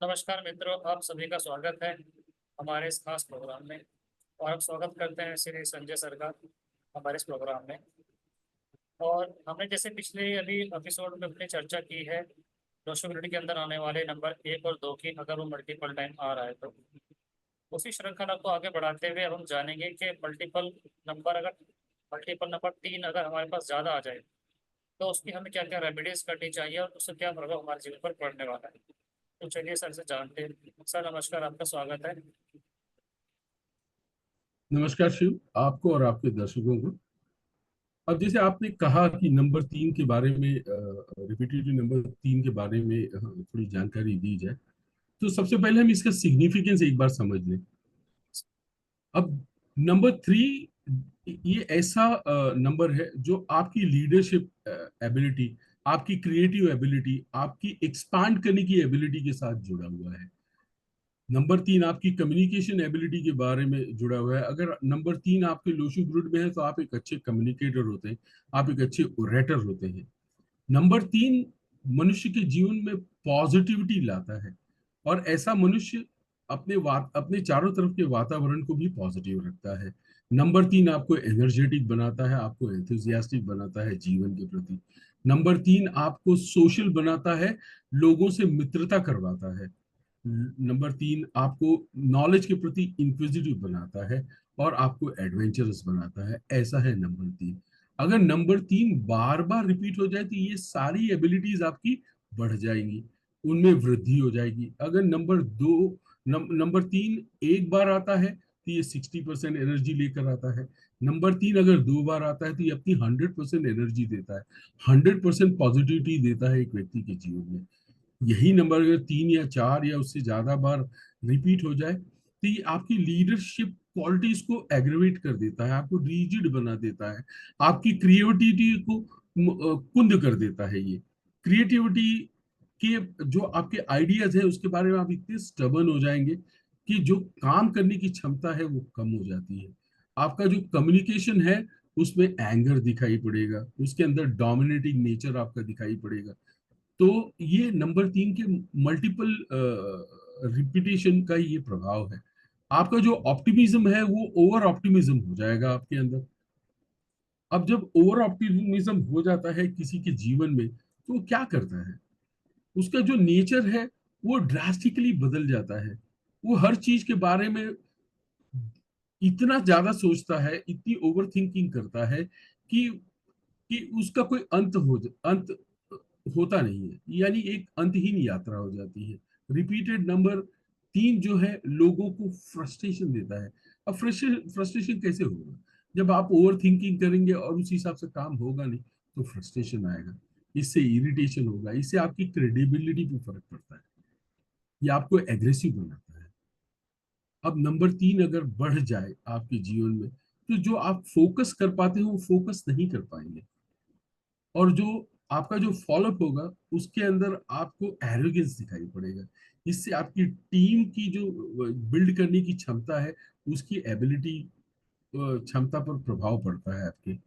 नमस्कार मित्रों, आप सभी का स्वागत है हमारे इस खास प्रोग्राम में। और हम स्वागत करते हैं श्री संजय सर का हमारे इस प्रोग्राम में। और हमने जैसे पिछले अभी एपिसोड में अपनी चर्चा की है रोशोबिलिटी के अंदर आने वाले नंबर 1 और 2 की, अगर वो मल्टीपल टाइम आ रहा है तो उसी श्रृंखला को आगे बढ़ाते हुए अब हम जानेंगे कि मल्टीपल नंबर 3 अगर हमारे पास ज़्यादा आ जाए तो उसकी हमें क्या क्या रेमेडीज करनी चाहिए और उससे क्या प्रभाव हमारे जीवन पर पड़ने वाला है। तो चलिए सर से जानते हैं। सर नमस्कार, आपका स्वागत है। नमस्कार शिव, आपको और आपके दर्शकों को। अब जैसे आपने कहा कि नंबर 3 के बारे में, रिपीटेटिव नंबर 3 के बारे में थोड़ी जानकारी दी जाए, तो सबसे पहले हम इसका सिग्निफिकेंस एक बार समझ लें। अब नंबर 3 ये ऐसा नंबर है जो आपकी लीडरशिप एबिलिटी, आपकी क्रिएटिव एबिलिटी, आपकी एक्सपांड करने की एबिलिटी के साथ जुड़ा हुआ है। नंबर 3 आपकी कम्युनिकेशन एबिलिटी के बारे में जुड़ा हुआ है। अगर नंबर 3 आपके लोशु ग्रुड में है तो आप एक अच्छे कम्युनिकेटर होते हैं, आप एक अच्छे ओरेटर होते हैं। नंबर 3 मनुष्य के जीवन में पॉजिटिविटी लाता है, और ऐसा मनुष्य अपने चारों तरफ के वातावरण को भी पॉजिटिव रखता है। नंबर 3 आपको एनर्जेटिक बनाता है, आपको एंथुजियास्टिक बनाता है जीवन के प्रति। नंबर 3 आपको सोशल बनाता है, लोगों से मित्रता करवाता है। नंबर 3 आपको नॉलेज के प्रति इंक्विजिटिव बनाता है और आपको एडवेंचरस बनाता है। ऐसा है नंबर 3। अगर नंबर 3 बार बार रिपीट हो जाए तो ये सारी एबिलिटीज आपकी बढ़ जाएंगी, उनमें वृद्धि हो जाएगी। अगर नंबर 3 एक बार आता है तो ये 60% एनर्जी लेकर आता है। नंबर 3 अगर 2 बार आता है तो ये अपनी 100% एनर्जी देता है, 100% पॉजिटिविटी देता है एक व्यक्ति के जीवन में। यही नंबर अगर 3 या 4 या उससे ज्यादा बार रिपीट हो जाए तो ये आपकी लीडरशिप क्वालिटीज को एग्रेवेट कर देता है, आपको रिजिड बना देता है, आपकी क्रिएटिविटी को कुंद कर देता है। ये क्रिएटिविटी के जो आपके आइडियाज है उसके बारे में आप इतने स्टबन हो जाएंगे कि जो काम करने की क्षमता है वो कम हो जाती है। आपका जो कम्युनिकेशन है उसमें एंगर दिखाई पड़ेगा, उसके अंदर डोमिनेटिंग नेचर आपका दिखाई पड़ेगा। तो ये नंबर 3 के मल्टीपल रिपीटेशन का ये प्रभाव है। आपका जो ऑप्टिमिज्म है वो ओवर ऑप्टिमिज्म हो जाएगा आपके अंदर। अब जब ओवर ऑप्टिमिज्म हो जाता है किसी के जीवन में तो वो क्या करता है, उसका जो नेचर है वो ड्रास्टिकली बदल जाता है। वो हर चीज के बारे में इतना ज्यादा सोचता है, इतनी ओवर थिंकिंग करता है कि उसका कोई अंत होता नहीं है, यानी एक अंतहीन यात्रा हो जाती है। रिपीटेड नंबर 3 जो है लोगों को फ्रस्ट्रेशन देता है। अब फ्रस्ट्रेशन कैसे होगा? जब आप ओवर थिंकिंग करेंगे और उस हिसाब से काम होगा नहीं तो फ्रस्ट्रेशन आएगा, इससे इरिटेशन होगा, इससे आपकी क्रेडिबिलिटी पे फर्क पड़ता है, ये आपको एग्रेसिव बनाता है। अब नंबर 3 अगर बढ़ जाए आपके जीवन में तो जो आप फोकस कर पाते हो वो फोकस नहीं कर पाएंगे, और जो आपका जो फॉलोअप होगा उसके अंदर आपको एरोगेंस दिखाई पड़ेगा। इससे आपकी टीम की जो बिल्ड करने की क्षमता है उसकी एबिलिटी, क्षमता पर प्रभाव पड़ता है आपके।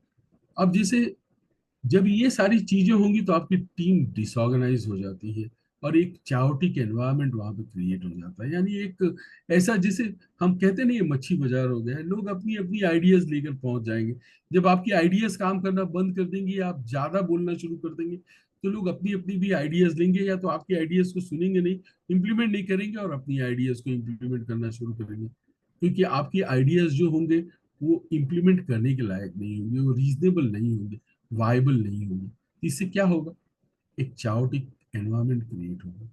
अब जैसे जब ये सारी चीजें होंगी तो आपकी टीम डिसऑर्गेनाइज हो जाती है और एक चाओटिक एनवायरनमेंट वहां पे क्रिएट हो जाता है। यानी एक ऐसा जिसे हम कहते नहीं, ये मच्छी बाजार हो गया है, लोग अपनी अपनी आइडियाज लेकर पहुंच जाएंगे। जब आपकी आइडियाज काम करना बंद कर देंगी, आप ज्यादा बोलना शुरू कर देंगे, तो लोग अपनी अपनी भी आइडियाज लेंगे, या तो आपकी आइडियाज को सुनेंगे नहीं, इम्प्लीमेंट नहीं करेंगे, और अपनी आइडियाज को इम्प्लीमेंट करना शुरू करेंगे। क्योंकि आपकी आइडियाज जो होंगे वो इम्प्लीमेंट करने के लायक नहीं होंगे, वो रीजनेबल नहीं होंगे, वायबल नहीं होंगे। इससे क्या होगा? एक चाओटिक एनवायरनमेंट क्रिएट होगा।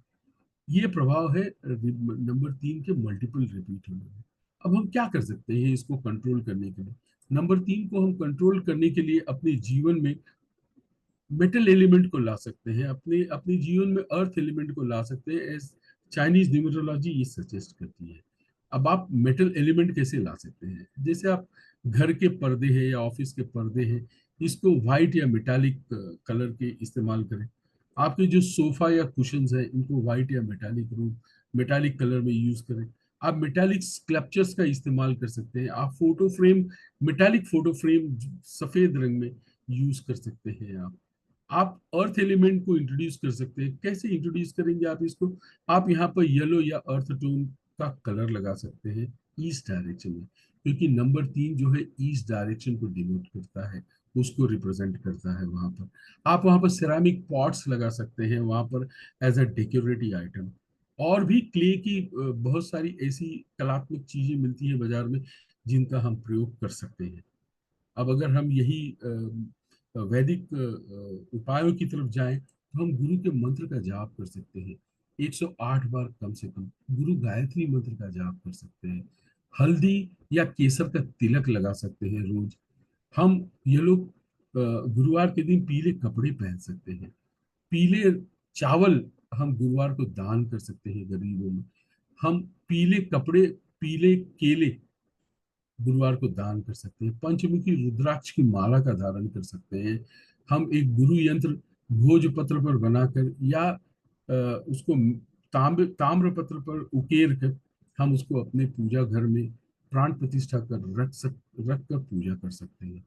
ये प्रभाव है नंबर 3 के मल्टीपल रिपीट होने में। अब हम क्या कर सकते हैं इसको कंट्रोल करने के लिए? नंबर 3 को हम कंट्रोल करने के लिए अपने जीवन में मेटल एलिमेंट को ला सकते हैं, अपने अपने जीवन में अर्थ एलिमेंट को ला सकते हैं, एज चाइनीज न्यूमरोलॉजी ये सजेस्ट करती है। अब आप मेटल एलिमेंट कैसे ला सकते हैं? जैसे आप घर के पर्दे हैं या ऑफिस के पर्दे हैं, इसको व्हाइट या मेटालिक कलर के इस्तेमाल करें। आपके जो सोफा या कुशंस है इनको व्हाइट या मेटालिक कलर में यूज करें। आप मेटालिक स्कल्पचर्स का इस्तेमाल कर सकते हैं। आप photo frame, metallic photo frame सफेद रंग में यूज कर सकते हैं। आप आप अर्थ एलिमेंट को इंट्रोड्यूस कर सकते हैं। कैसे इंट्रोड्यूस करेंगे आप इसको? आप यहाँ पर येलो या अर्थ टोन का कलर लगा सकते हैं ईस्ट डायरेक्शन में, क्योंकि नंबर 3 जो है ईस्ट डायरेक्शन को डिनोट करता है, उसको रिप्रेजेंट करता है। वहां पर आप वहां पर सिरामिक पॉट्स लगा सकते हैं वहां पर एज अ डेकोरेटिव आइटम। और भी क्ले की बहुत सारी ऐसी कलात्मक चीजें मिलती हैं बाजार में जिनका हम प्रयोग कर सकते हैं। अब अगर हम यही वैदिक उपायों की तरफ जाएं तो हम गुरु के मंत्र का जाप कर सकते हैं 108 बार कम से कम। गुरु गायत्री मंत्र का जाप कर सकते हैं। हल्दी या केसर का तिलक लगा सकते हैं रोज। हम ये लोग गुरुवार के दिन पीले कपड़े पहन सकते हैं। पीले चावल हम गुरुवार को दान कर सकते हैं गरीबों में। हम पीले कपड़े, पीले केले गुरुवार को दान कर सकते हैं। पंचमुखी रुद्राक्ष की माला का धारण कर सकते हैं। हम एक गुरु यंत्र भोजपत्र पर बनाकर या उसको ताम्र पत्र पर उकेर कर हम उसको अपने पूजा घर में प्राण प्रतिष्ठा कर रख कर पूजा कर सकते हैं।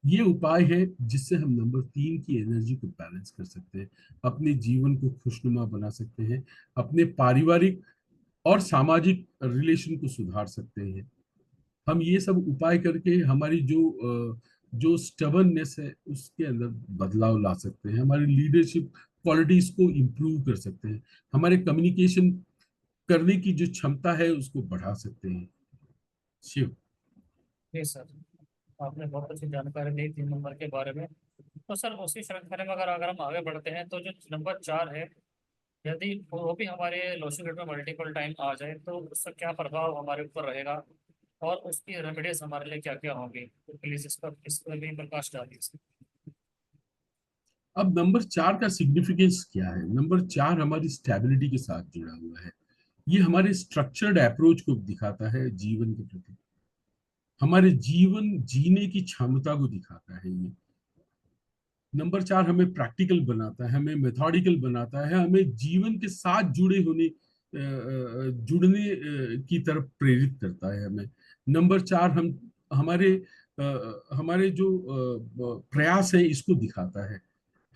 ये उपाय है जिससे हम नंबर 3 की एनर्जी को बैलेंस कर सकते हैं, अपने जीवन को खुशनुमा बना सकते हैं, अपने पारिवारिक और सामाजिक रिलेशन को सुधार सकते हैं। हम ये सब उपाय करके हमारी जो स्टबर्ननेस है उसके अंदर बदलाव ला सकते हैं। हमारी लीडरशिप क्वालिटीज को इम्प्रूव कर सकते हैं। हमारे कम्युनिकेशन करने की जो क्षमता है उसको बढ़ा सकते हैं। शिव। जी सर, आपने बहुत अच्छी जानकारी दी 3 नंबर के बारे में। तो सर उसी श्रृंखला में अगर अगर हम आगे बढ़ते हैं तो जो नंबर 4 है, यदि वो भी हमारे लोशो में मल्टीपल टाइम आ जाए तो उसका क्या प्रभाव हमारे ऊपर रहेगा और उसकी रेमेडीज हमारे लिए क्या क्या होंगी, तो प्लीज इस पर भी प्रकाश डालिए सर। अब नंबर 4 का सिग्निफिकेंस क्या है? नंबर 4 हमारी स्टेबिलिटी के साथ जुड़ा हुआ है। ये हमारे स्ट्रक्चर्ड अप्रोच को दिखाता है जीवन के प्रति, हमारे जीवन जीने की क्षमता को दिखाता है। ये नंबर 4 हमें प्रैक्टिकल बनाता है, हमें मेथोडिकल बनाता है, हमें जीवन के साथ जुड़ने की तरफ प्रेरित करता है हमें। नंबर 4 हम हमारे जो प्रयास है इसको दिखाता है।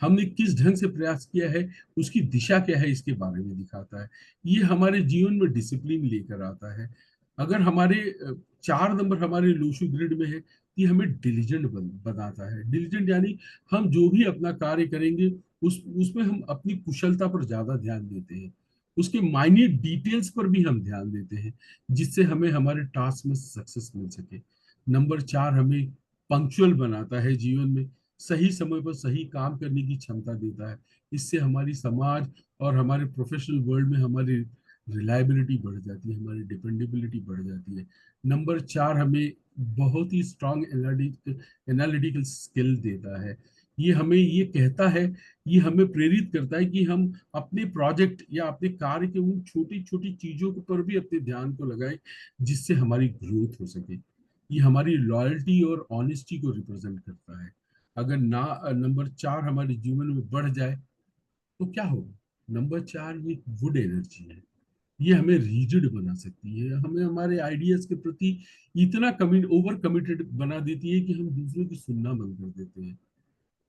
हमने किस ढंग से प्रयास किया है, उसकी दिशा क्या है, इसके बारे में दिखाता है। ये हमारे जीवन में डिसिप्लिन लेकर आता है। अगर हमारे 4 नंबर हमारे लोशु ग्रिड में है, ये हमें डिलीजेंट बनाता है। डिलीजेंट यानी हम जो भी अपना कार्य करेंगे उसमें हम अपनी कुशलता पर ज्यादा ध्यान देते हैं, उसके माइन्यूट डिटेल्स पर भी हम ध्यान देते हैं, जिससे हमें हमारे टास्क में सक्सेस मिल सके। नंबर 4 हमें पंक्चुअल बनाता है, जीवन में सही समय पर सही काम करने की क्षमता देता है। इससे हमारी समाज और हमारे प्रोफेशनल वर्ल्ड में हमारी रिलायबिलिटी बढ़ जाती है, हमारी डिपेंडेबिलिटी बढ़ जाती है। नंबर 4 हमें बहुत ही स्ट्रांग एनालिटिकल स्किल देता है। ये हमें ये कहता है, ये हमें प्रेरित करता है कि हम अपने प्रोजेक्ट या अपने कार्य के उन छोटी छोटी चीजों पर भी अपने ध्यान को लगाएं, जिससे हमारी ग्रोथ हो सके। ये हमारी लॉयल्टी और ऑनेस्टी को रिप्रेजेंट करता है। अगर ना नंबर 4 हमारे जीवन में बढ़ जाए तो क्या होगा? नंबर 4 ये वुड एनर्जी है। ये हमें रिजिड बना सकती है, हमें हमारे आइडियाज के प्रति इतना ओवर कमिटेड बना देती है कि हम दूसरों की सुनना बंद कर देते हैं।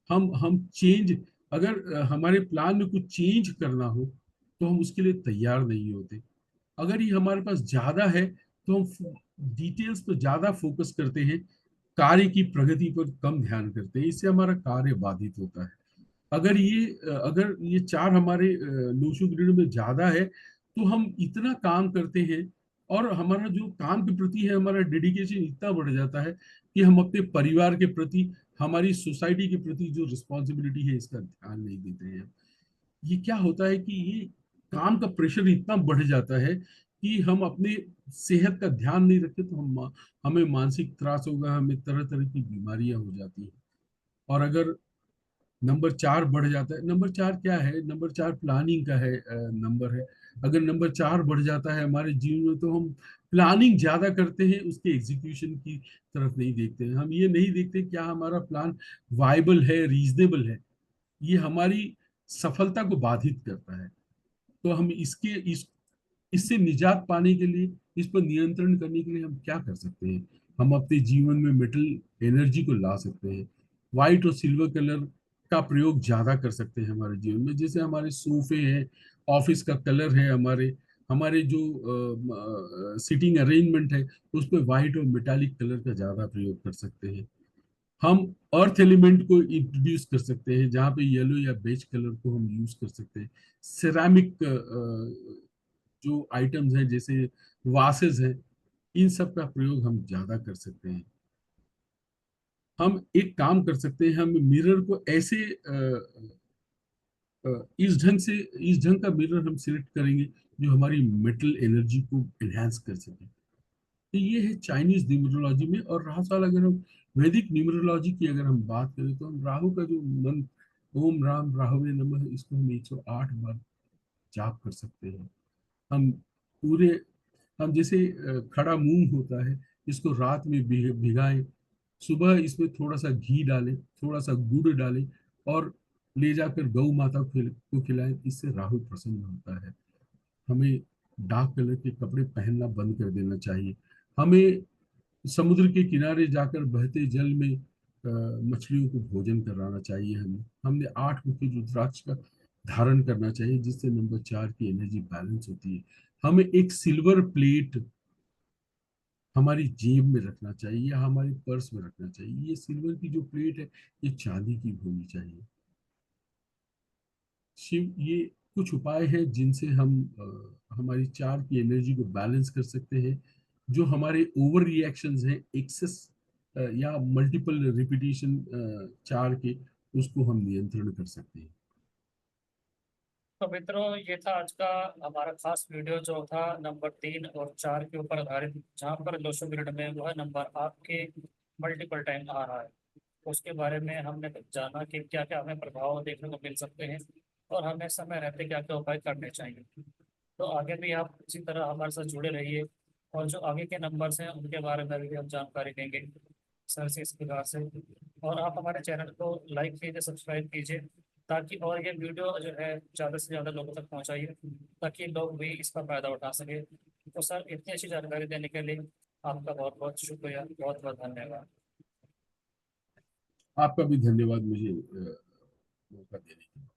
हम चेंज, अगर हमारे प्लान में कुछ चेंज करना हो तो हम उसके लिए तैयार नहीं होते। अगर ये हमारे पास ज्यादा है तो हम डिटेल्स पर ज्यादा फोकस करते हैं, कार्य की प्रगति पर कम ध्यान करते हैं। इससे हमारा कार्य बाधित होता है। अगर ये 4 हमारे लोशु ग्रिड में ज्यादा है तो हम इतना काम करते हैं और हमारा जो काम के प्रति है हमारा डेडिकेशन इतना बढ़ जाता है कि हम अपने परिवार के प्रति, हमारी सोसाइटी के प्रति जो रिस्पॉन्सिबिलिटी है इसका ध्यान नहीं देते हैं। ये क्या होता है कि ये काम का प्रेशर इतना बढ़ जाता है कि हम अपने सेहत का ध्यान नहीं रखते, तो हमें मानसिक त्रास होगा, हमें तरह तरह की बीमारियां हो जाती हैं। और अगर नंबर 4 बढ़ जाता है, नंबर 4 क्या है? नंबर 4 प्लानिंग का है नंबर है। अगर नंबर 4 बढ़ जाता है हमारे जीवन में तो हम प्लानिंग ज्यादा करते हैं, उसके एग्जीक्यूशन की तरफ नहीं देखते हैं। हम ये नहीं देखते क्या हमारा प्लान वाइबल है, रीजनेबल है। ये हमारी सफलता को बाधित करता है। तो हम इससे निजात पाने के लिए, इस पर नियंत्रण करने के लिए हम क्या कर सकते हैं? हम अपने जीवन में मेटल एनर्जी को ला सकते हैं। व्हाइट और सिल्वर कलर का प्रयोग ज्यादा कर सकते हैं हमारे जीवन में। जैसे हमारे सोफे हैं, ऑफिस का कलर है, हमारे हमारे जो सीटिंग अरेंजमेंट है, उस पे व्हाइट और मेटालिक कलर का ज्यादा प्रयोग कर सकते हैं। हम अर्थ एलिमेंट को इंट्रोड्यूस कर सकते हैं, जहाँ पे येलो या बेज कलर को हम यूज कर सकते हैं। सिरेमिक जो आइटम्स हैं, जैसे वासेस हैं, इन सब का प्रयोग हम ज्यादा कर सकते हैं। हम एक काम कर सकते हैं, हम मिरर को ऐसे इस ढंग का मिरर हम सिलेक्ट करेंगे जो हमारी मेटल एनर्जी को एनहांस कर सके। तो ये है चाइनीज न्यूमरोलॉजी में। और रहा सवाल, अगर हम वैदिक न्यूमरोलॉजी की अगर हम बात करें, तो हम राहु का जो मंत्र ओम राम राहवे नमः, इसको हम 108 बार जाप कर सकते हैं। हम पूरे हम जैसे खड़ा मूंग होता है, इसको रात में भिगाएं, सुबह इसमें थोड़ा सा घी डालें, थोड़ा सा गुड़ डालें, और ले जाकर गौ माता को खिलाएं। इससे राहु प्रसन्न होता है। हमें डार्क कलर के कपड़े पहनना बंद कर देना चाहिए। हमें समुद्र के किनारे जाकर बहते जल में मछलियों को भोजन कराना चाहिए। हमने 8 मुखी रुद्राक्ष का धारण करना चाहिए, जिससे नंबर 4 की एनर्जी बैलेंस होती है। हमें एक सिल्वर प्लेट हमारी जेब में रखना चाहिए या हमारे पर्स में रखना चाहिए। ये सिल्वर की जो प्लेट है, ये चांदी की होनी चाहिए। शिव, ये कुछ उपाय हैं जिनसे हम हमारी 4 की एनर्जी को बैलेंस कर सकते हैं। जो हमारे ओवर रिएक्शंस हैं, एक्सेस या मल्टीपल रिपीटिशन 4 के, उसको हम नियंत्रण कर सकते हैं। तो मित्रों, ये था आज का हमारा खास वीडियो, जो था नंबर 3 और 4 के ऊपर आधारित, जहाँ पर 200 ग्रिड में वह नंबर आपके मल्टीपल टाइम आ रहा है। उसके बारे में हमने जाना कि क्या क्या हमें प्रभाव देखने को मिल सकते हैं, और हमें समय रहते क्या क्या उपाय करने चाहिए। तो आगे भी आप इसी तरह हमारे साथ जुड़े रहिए, और जो आगे के नंबर्स हैं उनके बारे में भी हम जानकारी देंगे सर से, इस प्रकार से। और आप हमारे चैनल को लाइक कीजिए, सब्सक्राइब कीजिए, ताकि और ये वीडियो जो है ज़्यादा से ज़्यादा लोगों तक पहुँचाइए, ताकि लोग भी इसका फायदा उठा सके। तो सर, इतनी अच्छी जानकारी देने के लिए आपका बहुत बहुत शुक्रिया, बहुत बहुत धन्यवाद। आपका भी धन्यवाद मुझे मौका देने के लिए।